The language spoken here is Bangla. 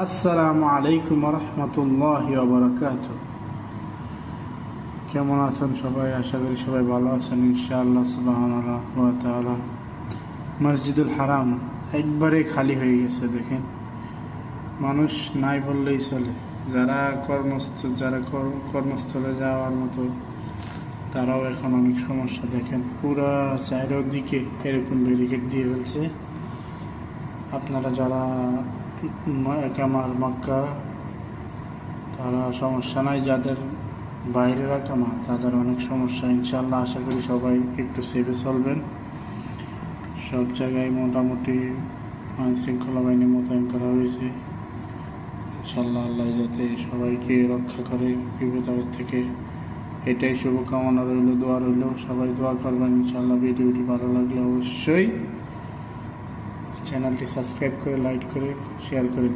আসসালামু আলাইকুম রহমতুল্লাহি ওয়া বারাকাতুহু। কেমন আছেন সবাই? আশা করি সবাই ভালো আছেন ইনশাআল্লাহ সুবহানাল্লাহ ওয়া তাআলা। মসজিদুল হারাম একবারে খালি হয়ে গেছে। দেখেন, মানুষ নাই বললেই চলে। যারা কর্মস্থলে যাওয়ার মতো তারাও এখন অনেক সমস্যা। দেখেন, পুরা চারিদিকে এরকম ব্যারিকেড দিয়ে ফেলছে। আপনারা যারা একামার মক্কা, তারা সমস্যা নাই, যাদের বাইরের একামা তাদের অনেক সমস্যা। ইনশাল্লাহ আশা করি সবাই একটু সেভে চলবেন। সব জায়গায় মোটামুটি আইন শৃঙ্খলা বাহিনী মোতায়েন করা হয়েছে। ইনশাল্লাহ আল্লাহ যাতে সবাইকে রক্ষা করে বিপদ থেকে, এটাই শুভকামনা রইল, দোয়া রইল। সবাই দোয়া করবেন ইনশাল্লাহ। ভিডিওটি ভালো লাগলে অবশ্যই চ্যানেলটি সাবস্ক্রাইব করে, লাইক করে, শেয়ার করে দিন।